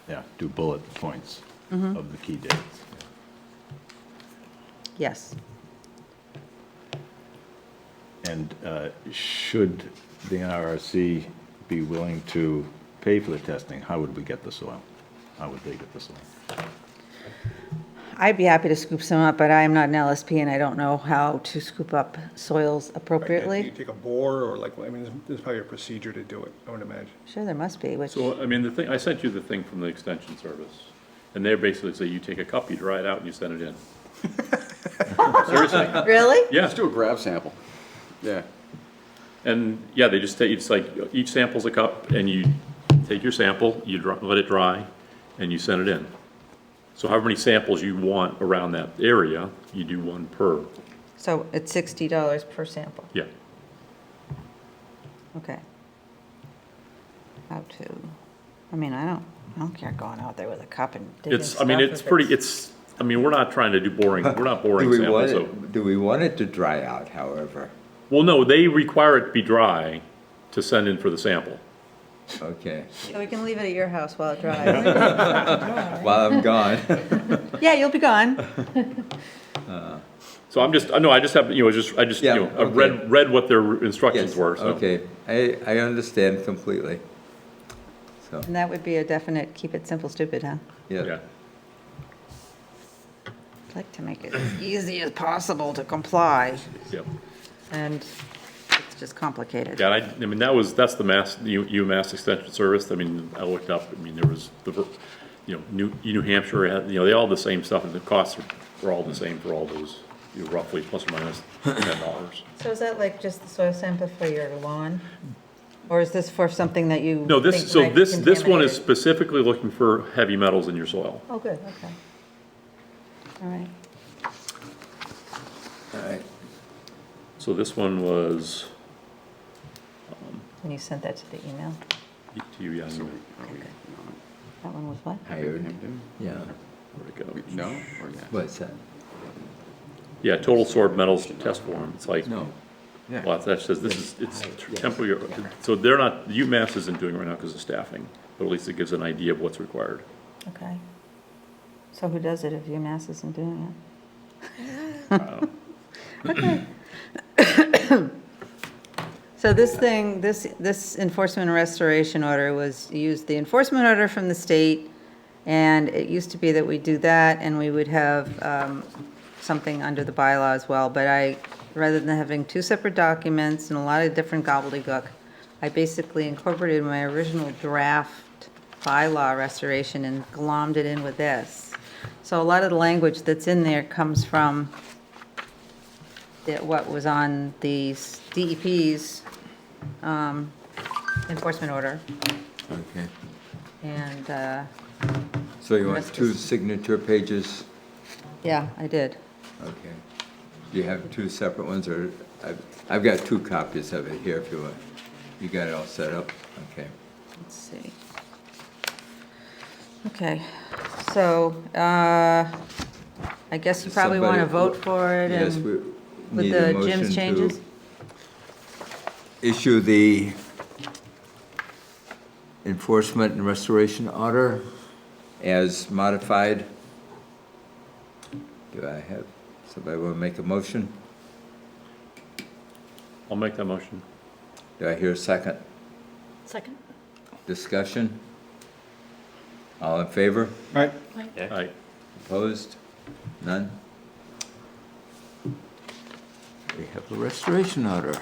yeah, do bullet points of the key dates. Yes. And should the NRRC be willing to pay for the testing, how would we get the soil? How would they get the soil? I'd be happy to scoop some up, but I'm not an LSP and I don't know how to scoop up soils You appropriately. take a bore, or like, I mean, there's probably a procedure to do it, I would imagine. Sure, there must be, which, So, I mean, the thing, I sent you the thing from the extension service, and they basically say you take a cup, you dry it out, and you send it in. Seriously, really? yeah. Let's do a grab sample. Yeah. And, yeah, they just take, it's like, each sample's a cup, and you take your sample, you let it dry, and you send it in. So however many samples you want around that area, you do one per, So it's $60 per sample, yeah. okay. How to, I mean, I don't care going out there with a cup and digging It's, stuff. I mean, it's if pretty, it's, I mean, we're not trying to do boring, we're not boring samples, so. Do we want it to dry out, however? Well, no, they require it to be dry to send in for the sample. Okay, So we can leave it at your house while it dries. while I'm gone. Yeah, you'll be gone. So I'm just, no, I just have, you know, I just, you Yeah, know, I okay. read what their instructions Yes, were, so. okay, I understand completely. So, And that would be a definite keep it simple, stupid, huh? Yeah, yeah, I'd like to make it as easy as possible to comply, yeah. and it's just complicated. Yeah, I mean, that's the UMass Extension Service, I mean, I looked up, I mean, there was, you know, New Hampshire, had, you know, they all the same stuff, and the costs are all the same for all those, you know, roughly plus or minus $10. So is that like just the soil sample for your lawn? Or is this for something that you No, think this, so might be this one is contaminated? specifically looking for heavy metals in your soil. Oh, good, okay. All right. all right. So this one was, And you sent that to the email? to you, yeah, That one was what? Hired, yeah, where'd it go? No, or yeah? what's that? Yeah, total sorbed metals test form, it's like, No, well, that says this is, it's temporary, so they're not, UMass isn't doing it right now because of staffing, but at least it gives an idea of what's required. Okay. So who does it if UMass isn't doing it? Okay. So this thing, this enforcement and restoration order was used, the enforcement order from the state And it used to be that we do that, and we would have something under the bylaw as well. But rather than having two separate documents and a lot of different gobbledygook, I basically incorporated my original draft bylaw restoration and glommed it in with this. So a lot of the language that's in there comes from what was on the DEP's enforcement order. Okay. And, So you want That's two just- signature pages? yeah, I did. Okay. Do you have two separate ones, or, I've got two copies of it here if you want. You got it all set up? Okay. Let's see. Okay, so, I guess you probably want to Somebody- vote for it Yes, and we with need a the motion Jim's to changes? issue the enforcement and restoration order as modified. Do I have, somebody want to make a motion? I'll make that motion. Do I hear a second? Second? Discussion? All in favor? All right, Aye. Opposed? None? We have a restoration order.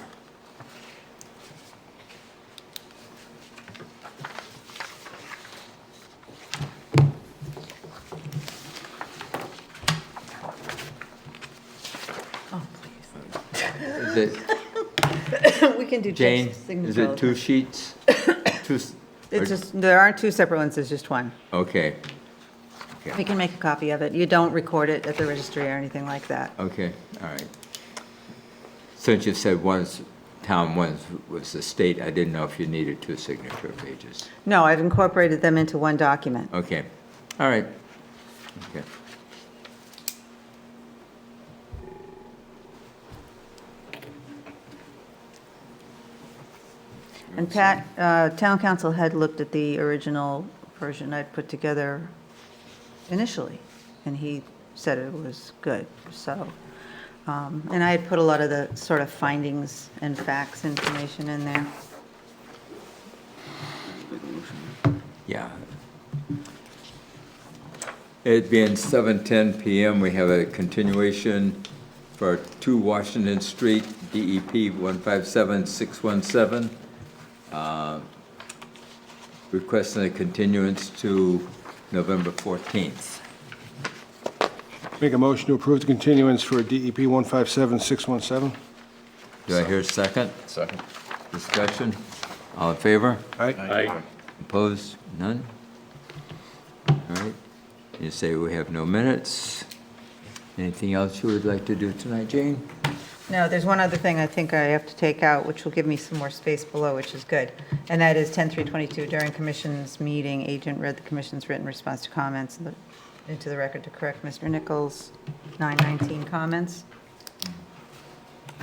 Oh, Is it, please. We can do Jane, just signature. is it two sheets? Two, It's just, there aren't two separate ones, there's just one. okay, We can make a copy of it. You don't record it at the registry or anything like that. okay, all right. Since you said one's town, one was the state, I didn't know if you needed two signature pages. No, I've incorporated them into one document. Okay, all right, okay. And Pat, town council had looked at the original version I'd put together initially, and he said it was good, so. And I had put a lot of the sort of findings and facts information in there. Yeah. It being 7:10 PM, we have a continuation for 2 Washington Street, DEP 157617. Requesting a continuance to November 14th. make a motion to approve the continuance for DEP 157617. Do I hear a second? Second. Discussion? All in favor? All right, Aye. Opposed? None? All right. You say we have no minutes. Anything else you would like to do tonight, Jane? No, there's one other thing I think I have to take out, which will give me some more space below, which is good. And that is 10-322, during commission's meeting, agent read the commission's written response to comments into the record to correct Mr. Nichols' 919 comments.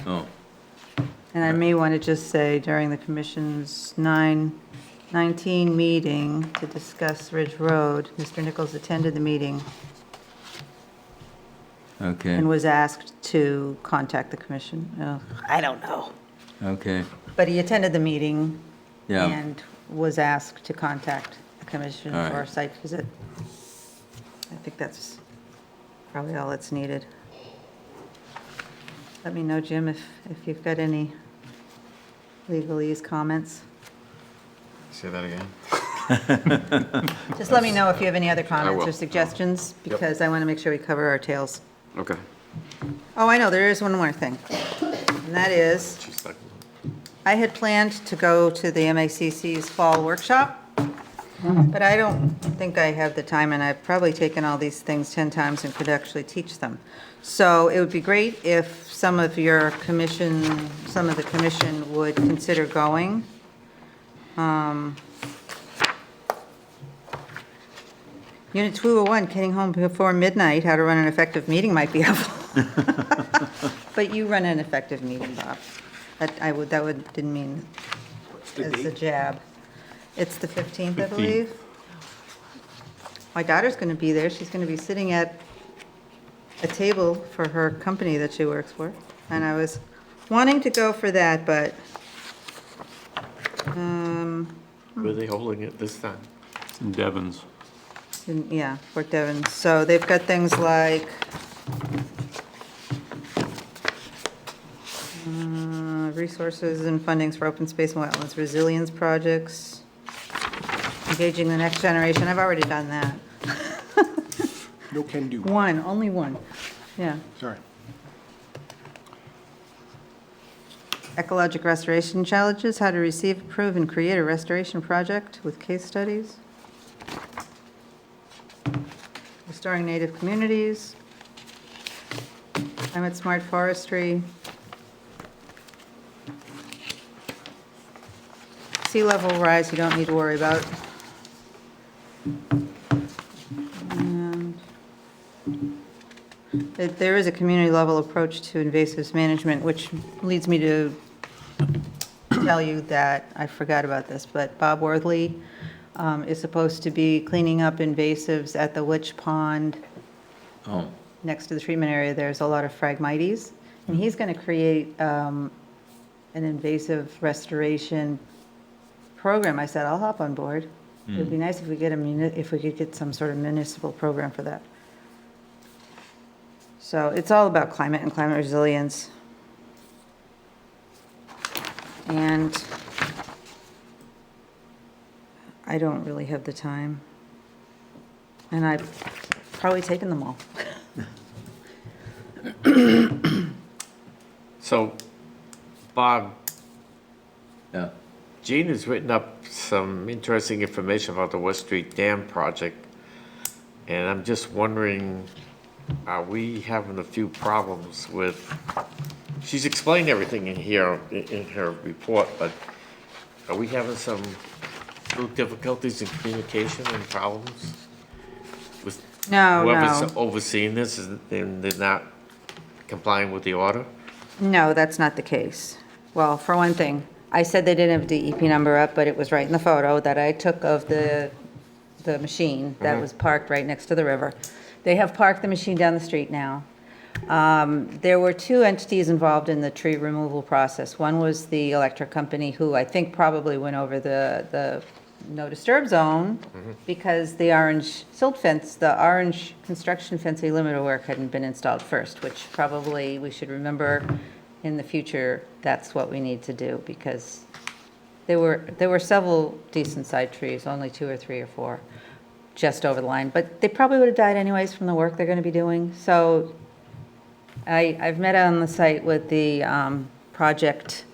Oh, And I may want to just say during the commission's 919 meeting to discuss Ridge Road, Mr. Nichols attended the meeting okay, and was asked to contact the commission. I don't know. okay, But he attended the meeting yeah. and was asked to contact the commission All right. for a site visit. I think that's probably all that's needed. Let me know, Jim, if you've got any legalese comments. Say that again? Just let me know if you have any other comments will. or suggestions, because I want to make sure we cover our tails. Okay. Oh, I know, there is one more thing. And that is, I had planned to go to the MACC's fall workshop, but I don't think I have the time, and I've probably taken all these things 10 times and could actually teach them. So it would be great if some of the commission would consider going. Unit 201, getting home before midnight, how to run an effective meeting might be helpful. But you run an effective meeting, Bob. Didn't mean as a jab. It's the 15th, I believe. My daughter's going to be there. She's going to be sitting at a table for her company that she works for. And I was wanting to go for that, but, Where are they holding it this time? It's in Devon's. Yeah, Fort Devens. So they've got things like resources and fundings for open space and wetlands, resilience projects, engaging the next generation. I've already done that. No can do. One, only one. Yeah. Sorry. Ecologic restoration challenges, how to receive, approve, and create a restoration project with case studies. Restoring native communities. Climate smart forestry. Sea level rise, you don't need to worry about. And there is a community level approach to invasives management, which leads me to tell you that, I forgot about this, but Bob Worthley is supposed to be cleaning up invasives at the Witch Pond. Oh, Next to the treatment area, there's a lot of Phragmites, and he's going to create an invasive restoration program. I said, I'll hop on board. It'd be nice if we could get some sort of municipal program for that. So it's all about climate and climate resilience. And I don't really have the time. And I've probably taken them all. So, Bob, yeah. Gene has written up some interesting information about the West Street Dam project, and I'm just wondering, are we having a few problems with, she's explained everything in here, in her report, but are we having some little difficulties in communication and problems with whoever's overseeing this, and they're not complying with the order? No, that's not the case. Well, for one thing, I said they didn't have a DEP number up, but it was right in the photo that I took of the machine that was parked right next to the river. They have parked the machine down the street now. There were two entities involved in the tree removal process. One was the electric company, who I think probably went over the no disturb zone because the orange silt fence, the orange construction fence limiter work hadn't been installed first, which probably we should remember in the future that's what we need to do, because there were several decent sized trees, only 2 or 3 or 4, just over the line, but they probably would have died anyways from the work they're going to be doing. So I've met on the site with the project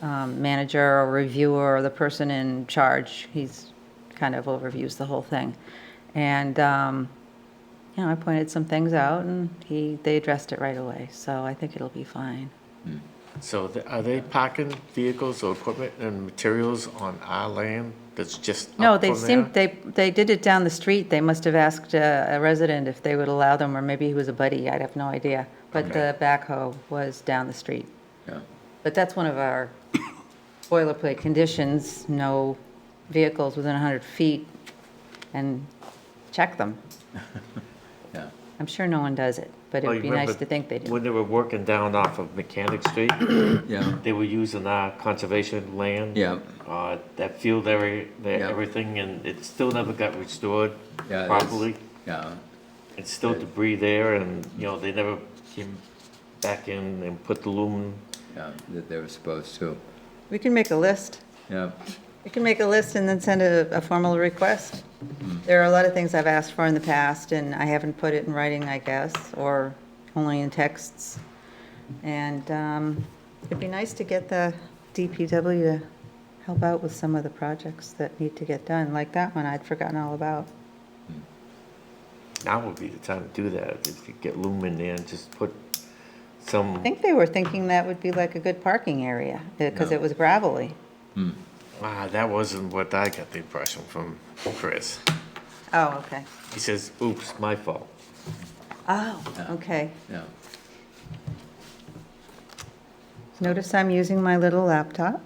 manager or reviewer or the person in charge. He's kind of overviews the whole thing. And, I pointed some things out and they addressed it right away. So I think it'll be fine. So are they parking vehicles or equipment and materials on our land that's just No, up they from there? they did it down the street. They must have asked a resident if they would allow them, or maybe he was a buddy. I'd have no idea. But the backhoe was down the street. Yeah. But that's one of our boilerplate conditions, no vehicles within 100 feet, and check them. Yeah. I'm sure no one does it, but it Well, would be you nice remember to think they do. When they were working down off of Mechanic Street, Yeah, they were using our conservation land. yeah, That field area, Yeah. everything, and it still never got restored yeah. that's- properly. Yeah, It's still debris there, and, they never came back in and put the lumen. yeah, that they were supposed to. We can make a list. Yeah, We can make a list and then send a formal request. There are a lot of things I've asked for in the past, and I haven't put it in writing, I guess, or only in texts. And it'd be nice to get the DPW to help out with some of the projects that need to get done, like that one I'd forgotten all about. Now would be the time to do that, if you get lumen there and just put I some, think they were thinking that would be like a good parking area, because No. it was gravelly. that wasn't what I got the impression from Chris. Oh, okay. He says, oops, my fault. Oh, okay. yeah. Notice I'm using my little laptop.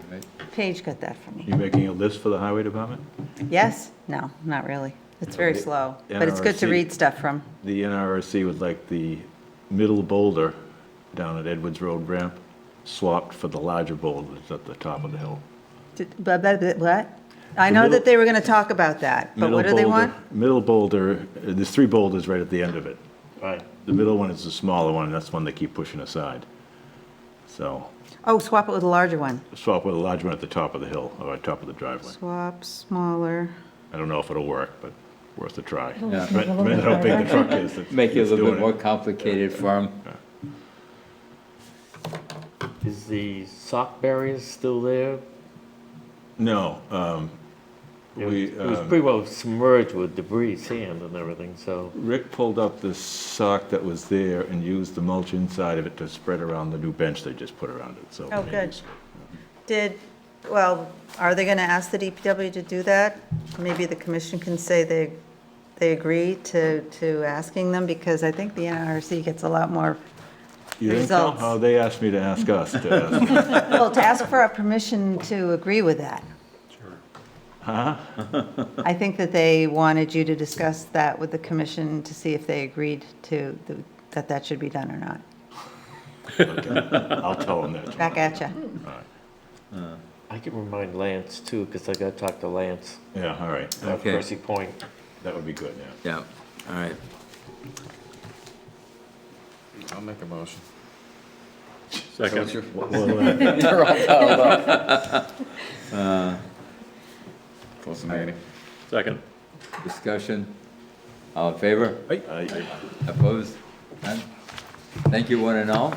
Right. Paige got that for me. You making a list for the highway department? Yes? No, not really. It's very Okay. slow, but it's good to NRC. read stuff from. The NRC would like the middle boulder down at Edwards Road ramp swapped for the larger boulders at the top of the hill. What? I know that they were going to talk about that, but what do they want? Middle boulder, there's 3 boulders right at the end of it. Right. The middle one is the smaller one, and that's one they keep pushing aside. So Oh, swap it with a larger one. swap with a large one at the top of the hill, or at top of the driveway. Swap smaller. I don't know if it'll work, but worth a try. It'll Yeah. just make it a little Depends bit how big the better. truck is. that's- Make it a that's little bit doing more complicated for them. Is the sock barriers still there? No, It was pretty well submerged with debris, sand and everything, so. Rick pulled up the sock that was there and used the mulch inside of it to spread around the new bench they just put around it, so. Oh, maybe good. it's- Well, are they going to ask the DPW to do that? Maybe the commission can say they agree to asking them, because I think the NRC gets a lot more, You think so? Results. Oh, they asked me to ask us to ask. well, to ask for our permission to agree with that. I think that they wanted you to discuss that with the commission to see if they agreed to, that should be done or not. I'll tell them that. Back at you. I can remind Lance too, because I gotta talk to Lance Yeah, all right. at Okay. Percy Point. That would be good, yeah. Yeah, all right. I'll make a motion. Second. They're all piled up. Close the meeting. Second. Discussion. All in favor? Aye. Opposed? None? Thank you, one and all.